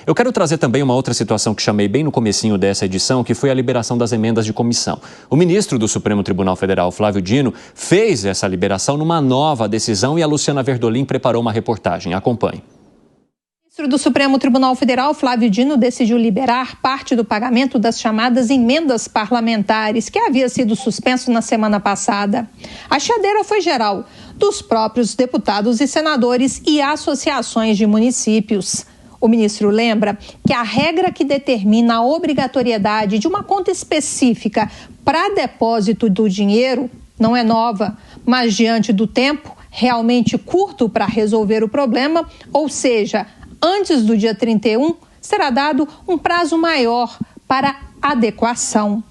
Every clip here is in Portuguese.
Eu quero trazer também uma outra situação que chamei bem no comecinho dessa edição, que foi a liberação das emendas de comissão. O ministro do Supremo Tribunal Federal, Flávio Dino, fez essa liberação numa nova decisão e a Luciana Verdolim preparou uma reportagem. Acompanhe. O ministro do Supremo Tribunal Federal, Flávio Dino, decidiu liberar parte do pagamento das chamadas emendas parlamentares, que havia sido suspenso na semana passada. A chiadeira foi geral, dos próprios deputados e senadores e associações de municípios. O ministro lembra que a regra que determina a obrigatoriedade de uma conta específica para depósito do dinheiro não é nova, mas diante do tempo realmente curto para resolver o problema, ou seja, antes do dia 31, será dado um prazo maior para adequação.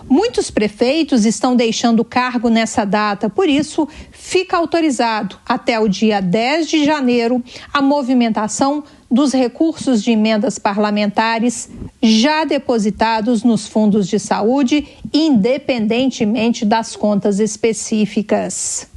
Muitos prefeitos estão deixando o cargo nessa data, por isso fica autorizado até o dia 10 de janeiro a movimentação dos recursos de emendas parlamentares já depositados nos fundos de saúde, independentemente das contas específicas.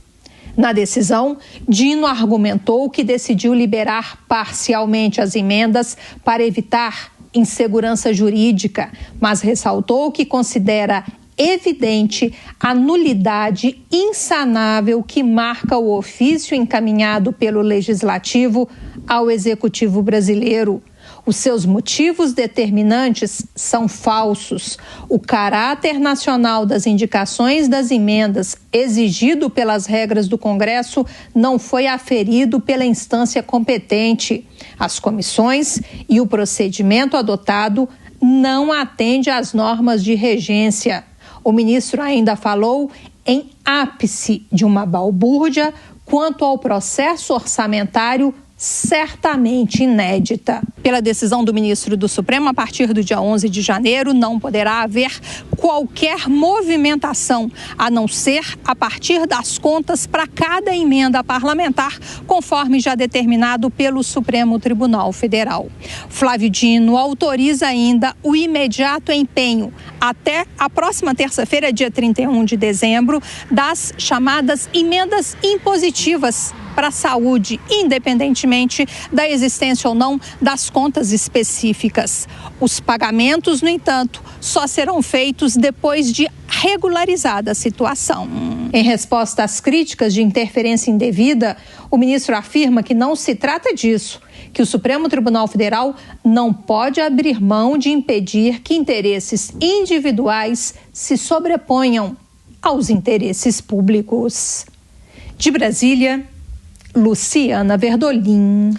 Na decisão, Dino argumentou que decidiu liberar parcialmente as emendas para evitar insegurança jurídica, mas ressaltou que considera evidente a nulidade insanável que marca o ofício encaminhado pelo Legislativo ao Executivo brasileiro. Os seus motivos determinantes são falsos. O caráter nacional das indicações das emendas exigido pelas regras do Congresso não foi aferido pela instância competente. As comissões e o procedimento adotado não atende às normas de regência. O ministro ainda falou em ápice de uma balbúrdia quanto ao processo orçamentário certamente inédita. Pela decisão do ministro do Supremo, a partir do dia 11 de janeiro, não poderá haver qualquer movimentação, a não ser a partir das contas para cada emenda parlamentar, conforme já determinado pelo Supremo Tribunal Federal. Flávio Dino autoriza ainda o imediato empenho, até a próxima terça-feira, dia 31 de dezembro, das chamadas emendas impositivas para a saúde, independentemente da existência ou não das contas específicas. Os pagamentos, no entanto, só serão feitos depois de regularizada a situação. Em resposta às críticas de interferência indevida, o ministro afirma que não se trata disso, que o Supremo Tribunal Federal não pode abrir mão de impedir que interesses individuais se sobreponham aos interesses públicos. De Brasília, Luciana Verdolim.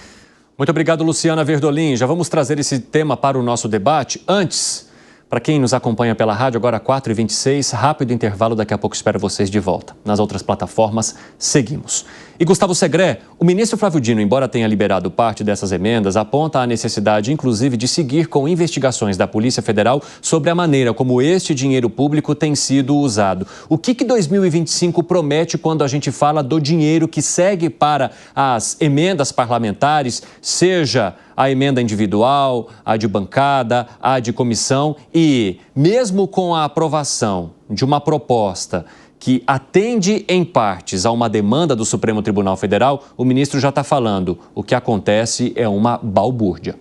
Muito obrigado, Luciana Verdolim. Já vamos trazer esse tema para o nosso debate. Antes, para quem nos acompanha pela rádio, agora 4h26, rápido intervalo, daqui a pouco espero vocês de volta. Nas outras plataformas, seguimos. E Gustavo Segré, o ministro Flávio Dino, embora tenha liberado parte dessas emendas, aponta a necessidade, inclusive, de seguir com investigações da Polícia Federal sobre a maneira como este dinheiro público tem sido usado. O que 2025 promete quando a gente fala do dinheiro que segue para as emendas parlamentares, seja a emenda individual, a de bancada, a de comissão, e mesmo com a aprovação de uma proposta que atende em partes a uma demanda do Supremo Tribunal Federal, o ministro já está falando. O que acontece é uma balbúrdia.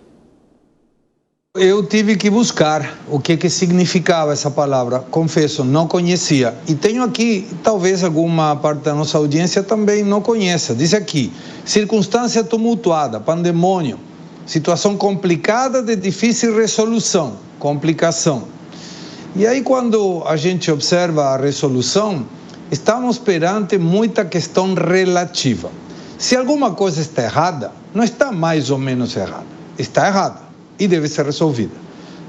Eu tive que buscar o que significava essa palavra. Confesso, não conhecia. E tenho aqui, talvez alguma parte da nossa audiência também não conheça. Diz aqui, circunstância tumultuada, pandemônio, situação complicada de difícil resolução, complicação. E aí, quando a gente observa a resolução, estamos perante muita questão relativa. Se alguma coisa está errada, não está mais ou menos errada. Está errada e deve ser resolvida.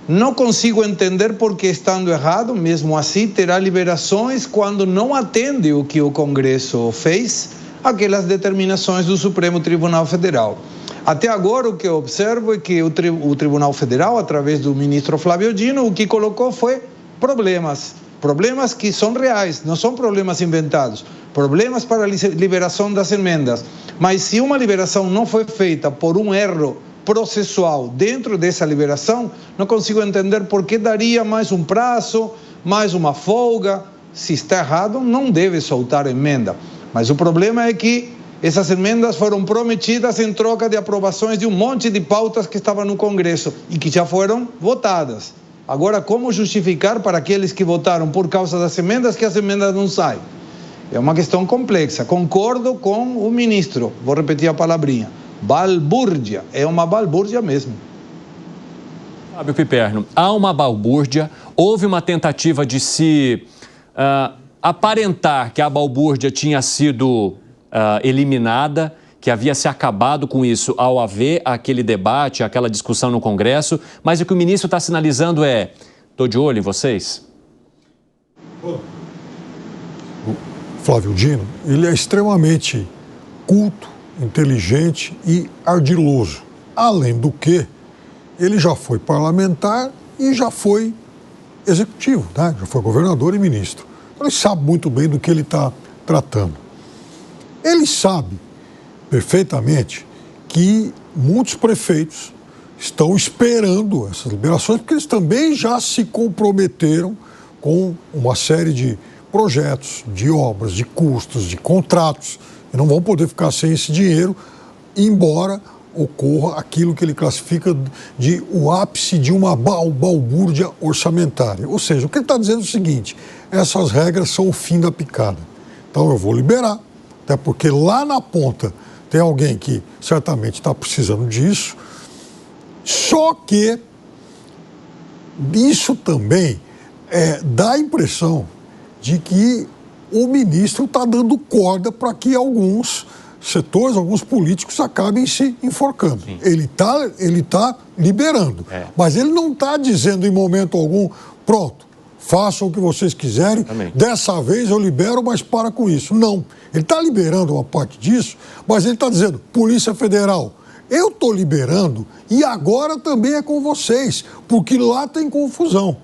Não consigo entender por que, estando errado, mesmo assim, terá liberações quando não atende o que o Congresso fez, aquelas determinações do Supremo Tribunal Federal. Até agora, o que eu observo é que o Tribunal Federal, através do ministro Flávio Dino, o que colocou foi problemas que são reais, não são problemas inventados, problemas para a liberação das emendas. Mas se uma liberação não foi feita por um erro processual dentro dessa liberação, não consigo entender por que daria mais um prazo, mais uma folga. Se está errado, não deve soltar emenda. Mas o problema é que Essas emendas foram prometidas em troca de aprovações de um monte de pautas que estavam no Congresso e que já foram votadas. Agora, como justificar para aqueles que votaram por causa das emendas que as emendas não saem? É uma questão complexa. Concordo com o ministro, vou repetir a palavrinha, balbúrdia, é uma balbúrdia mesmo. Fábio Piperno, há uma balbúrdia, houve uma tentativa de se aparentar que a balbúrdia tinha sido eliminada, que havia se acabado com isso ao haver aquele debate, aquela discussão no Congresso, mas o que o ministro está sinalizando é: estou de olho em vocês? O Flávio Dino, ele é extremamente culto, inteligente e ardiloso. Além do que, ele já foi parlamentar e já foi executivo, né? Já foi governador e ministro. Então, ele sabe muito bem do que ele está tratando. Ele sabe perfeitamente que muitos prefeitos estão esperando essas liberações, porque eles também já se comprometeram com uma série de projetos, de obras, de custos, de contratos, e não vão poder ficar sem esse dinheiro, embora ocorra aquilo que ele classifica de o ápice de uma balbúrdia orçamentária. Ou seja, o que ele está dizendo é o seguinte: essas regras são o fim da picada. Então eu vou liberar, até porque lá na ponta tem alguém que certamente está precisando disso, só que isso também dá a impressão de que o ministro está dando corda para que alguns setores, alguns políticos acabem se enforcando. Sim. Ele tá liberando, mas ele não está dizendo em momento algum: pronto, façam o que vocês quiserem, dessa vez eu libero, mas para com isso. Não, ele está liberando uma parte disso, mas ele está dizendo: Polícia Federal, eu estou liberando e agora também é com vocês, porque lá tem confusão.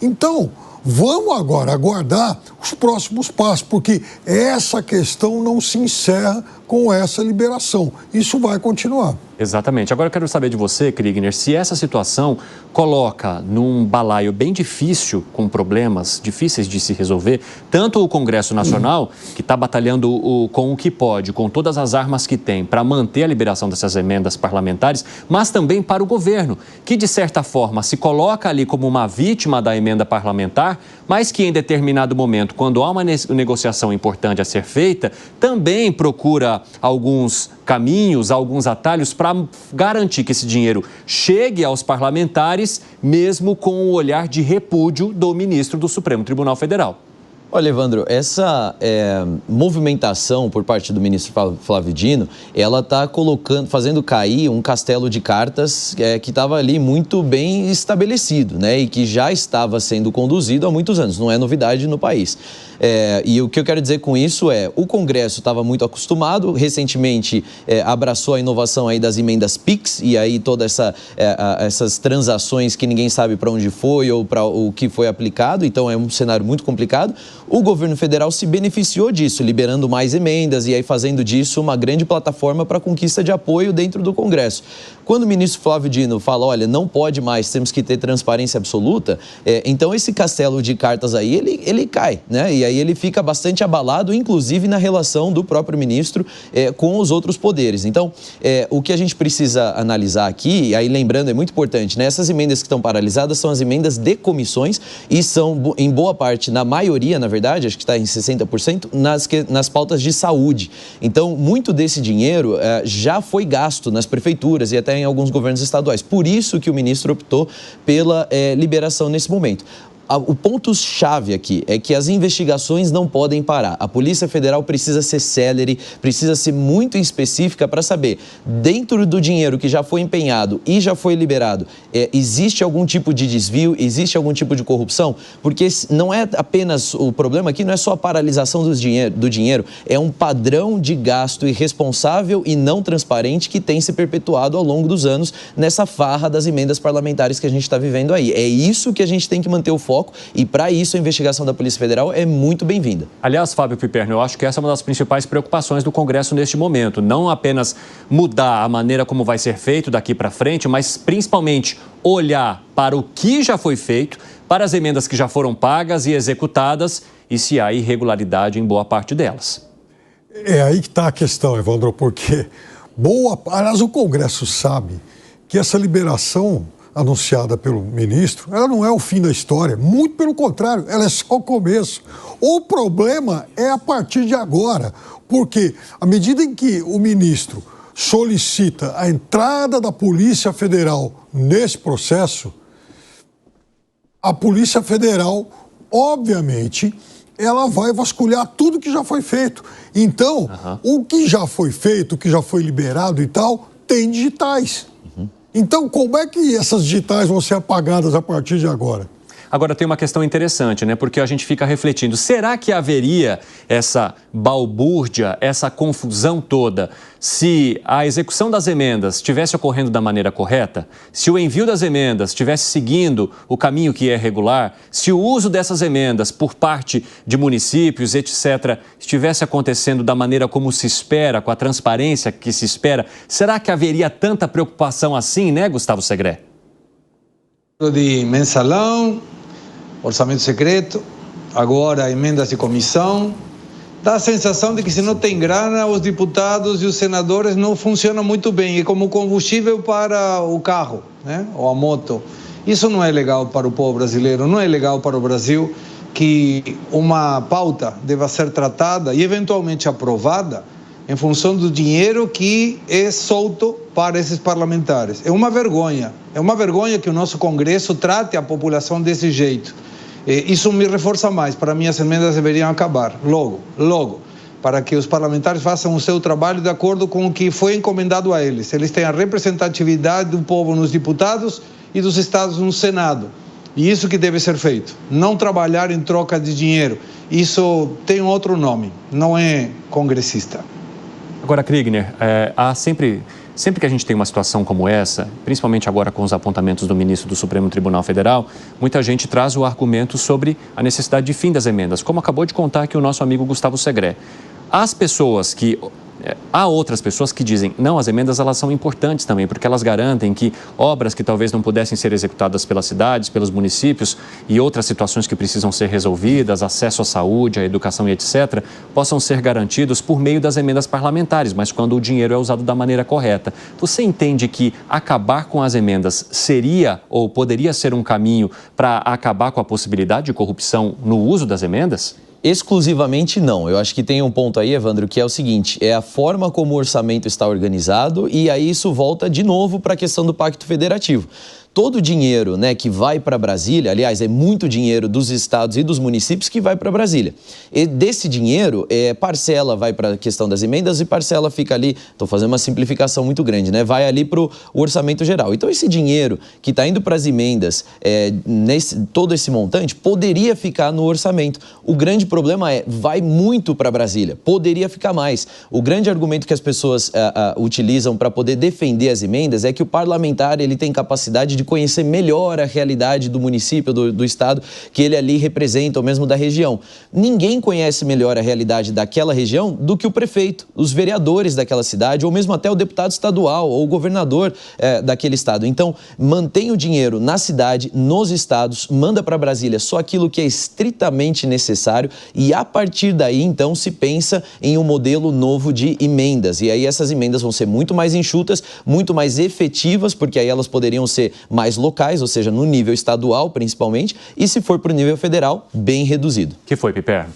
Então, vamos agora aguardar os próximos passos, porque essa questão não se encerra com essa liberação. Isso vai continuar. Exatamente. Agora eu quero saber de você, Kriegner, se essa situação coloca num balaio bem difícil, com problemas difíceis de se resolver, tanto o Congresso Nacional, que está batalhando com o que pode, com todas as armas que tem, para manter a liberação dessas emendas parlamentares, mas também para o governo, que de certa forma se coloca ali como uma vítima da emenda parlamentar, mas que em determinado momento, quando há uma negociação importante a ser feita, também procura alguns caminhos, alguns atalhos para garantir que esse dinheiro chegue aos parlamentares, mesmo com o olhar de repúdio do ministro do Supremo Tribunal Federal. Olha, Evandro, essa movimentação por parte do ministro Flávio Dino, ela está fazendo cair um castelo de cartas que estava ali muito bem estabelecido, né? E que já estava sendo conduzido há muitos anos, não é novidade no país. E o que eu quero dizer com isso o Congresso estava muito acostumado, recentemente abraçou a inovação aí das emendas PIX, e aí todas essas transações que ninguém sabe para onde foi ou para o que foi aplicado, então é um cenário muito complicado. O governo federal se beneficiou disso, liberando mais emendas e aí fazendo disso uma grande plataforma para a conquista de apoio dentro do Congresso. Quando o ministro Flávio Dino fala: olha, não pode mais, temos que ter transparência absoluta, então esse castelo de cartas aí, ele cai, né? E aí ele fica bastante abalado, inclusive na relação do próprio ministro com os outros poderes. Então, o que a gente precisa analisar aqui, e aí lembrando, é muito importante, né? Essas emendas que estão paralisadas são as emendas de comissões e são, em boa parte, na maioria, na verdade, acho que está em 60%, nas pautas de saúde. Então, muito desse dinheiro já foi gasto nas prefeituras e até em alguns governos estaduais. Por isso que o ministro optou pela liberação nesse momento. O ponto-chave aqui é que as investigações não podem parar. A Polícia Federal precisa ser célere, precisa ser muito específica para saber, dentro do dinheiro que já foi empenhado e já foi liberado, existe algum tipo de desvio, existe algum tipo de corrupção? Porque não é apenas, o problema aqui não é só a paralisação do dinheiro, é um padrão de gasto irresponsável e não transparente que tem se perpetuado ao longo dos anos nessa farra das emendas parlamentares que a gente está vivendo aí. É isso que a gente tem que manter o foco. E, para isso, a investigação da Polícia Federal é muito bem-vinda. Aliás, Fábio Piperno, eu acho que essa é uma das principais preocupações do Congresso neste momento. Não apenas mudar a maneira como vai ser feito daqui para frente, mas principalmente olhar para o que já foi feito, para as emendas que já foram pagas e executadas e se há irregularidade em boa parte delas. É aí que está a questão, Evandro, porque aliás, o Congresso sabe que essa liberação anunciada pelo ministro, ela não é o fim da história, muito pelo contrário, ela é só o começo. O problema é a partir de agora, porque à medida em que o ministro solicita a entrada da Polícia Federal nesse processo, a Polícia Federal, obviamente, ela vai vasculhar tudo que já foi feito. Então, o que já foi feito, o que já foi liberado e tal, tem digitais. Então, como é que essas digitais vão ser apagadas a partir de agora? Agora, tem uma questão interessante, né? Porque a gente fica refletindo, será que haveria essa balbúrdia, essa confusão toda, se a execução das emendas estivesse ocorrendo da maneira correta, se o envio das emendas estivesse seguindo o caminho que é regular, se o uso dessas emendas por parte de municípios, etc., estivesse acontecendo da maneira como se espera, com a transparência que se espera, será que haveria tanta preocupação assim, né, Gustavo Segré? De mensalão, orçamento secreto, agora emendas de comissão. Dá a sensação de que se não tem grana, os deputados e os senadores não funcionam muito bem. É como combustível para o carro, né? Ou a moto. Isso não é legal para o povo brasileiro, não é legal para o Brasil que uma pauta deva ser tratada e eventualmente aprovada em função do dinheiro que é solto para esses parlamentares. É uma vergonha que o nosso Congresso trate a população desse jeito. Isso me reforça mais. Para mim, as emendas deveriam acabar logo, para que os parlamentares façam o seu trabalho de acordo com o que foi encomendado a eles. Eles têm a representatividade do povo nos deputados e dos estados no Senado. E isso que deve ser feito. Não trabalhar em troca de dinheiro. Isso tem um outro nome, não é congressista. Agora, Kriegner, há sempre que a gente tem uma situação como essa, principalmente agora com os apontamentos do ministro do Supremo Tribunal Federal, muita gente traz o argumento sobre a necessidade de fim das emendas, como acabou de contar aqui o nosso amigo Gustavo Segré. Há outras pessoas que dizem, não, as emendas elas são importantes também, porque elas garantem que obras que talvez não pudessem ser executadas pelas cidades, pelos municípios e outras situações que precisam ser resolvidas, acesso à saúde, à educação e etc., possam ser garantidos por meio das emendas parlamentares, mas quando o dinheiro é usado da maneira correta. Você entende que acabar com as emendas seria ou poderia ser um caminho para acabar com a possibilidade de corrupção no uso das emendas? Exclusivamente não. Eu acho que tem um ponto aí, Evandro, que é o seguinte, é a forma como o orçamento está organizado e aí isso volta de novo para a questão do Pacto Federativo. Todo o dinheiro, né, que vai para Brasília, aliás, é muito dinheiro dos estados e dos municípios que vai para Brasília. E desse dinheiro, parcela vai para a questão das emendas e parcela fica ali, estou fazendo uma simplificação muito grande, né, vai ali para o orçamento geral. Então, esse dinheiro que está indo para as emendas, todo esse montante, poderia ficar no orçamento. O grande problema vai muito para Brasília, poderia ficar mais. O grande argumento que as pessoas utilizam para poder defender as emendas é que o parlamentar ele tem capacidade de conhecer melhor a realidade do município, do estado que ele ali representa, ou mesmo da região. Ninguém conhece melhor a realidade daquela região do que o prefeito, os vereadores daquela cidade, ou mesmo até o deputado estadual ou o governador daquele estado. Então, mantém o dinheiro na cidade, nos estados, manda para Brasília só aquilo que é estritamente necessário e a partir daí, então, se pensa em um modelo novo de emendas. E aí essas emendas vão ser muito mais enxutas, muito mais efetivas, porque aí elas poderiam ser mais locais, ou seja, no nível estadual principalmente, e se for para o nível federal, bem reduzido. Que foi, Piper?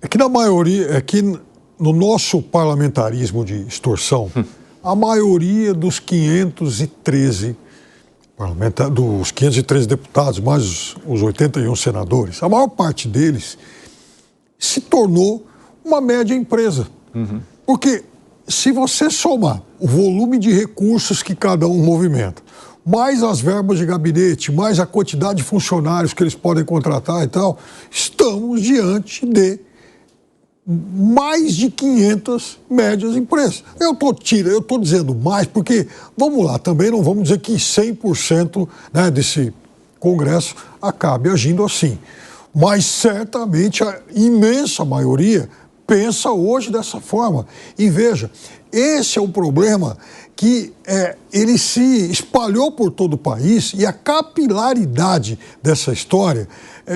É que na maioria, no nosso parlamentarismo de extorsão, a maioria dos 513 deputados, mais os 81 senadores, a maior parte deles se tornou uma média empresa. Porque se você somar o volume de recursos que cada um movimenta, mais as verbas de gabinete, mais a quantidade de funcionários que eles podem contratar e tal, estamos diante de mais de 500 médias empresas. Eu estou dizendo mais porque, vamos lá, também não vamos dizer que 100% desse Congresso acabe agindo assim. Mas certamente a imensa maioria pensa hoje dessa forma. E veja, esse é um problema que ele se espalhou por todo o país e a capilaridade dessa história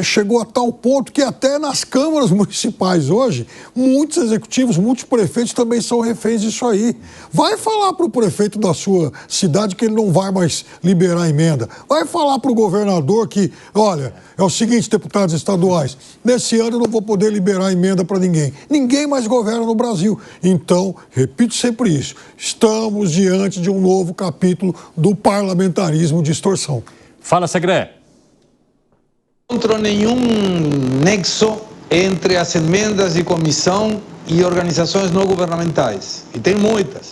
chegou a tal ponto que até nas câmaras municipais hoje, muitos executivos, muitos prefeitos também são reféns disso aí. Vai falar para o prefeito da sua cidade que ele não vai mais liberar emenda. Vai falar para o governador que, olha, é o seguinte, deputados estaduais, nesse ano eu não vou poder liberar emenda para ninguém. Ninguém mais governa no Brasil. Então, repito sempre isso, estamos diante de um novo capítulo do parlamentarismo de extorsão. Fala, Segré. Não encontrou nenhum nexo entre as emendas de comissão e organizações não governamentais. E tem muitas.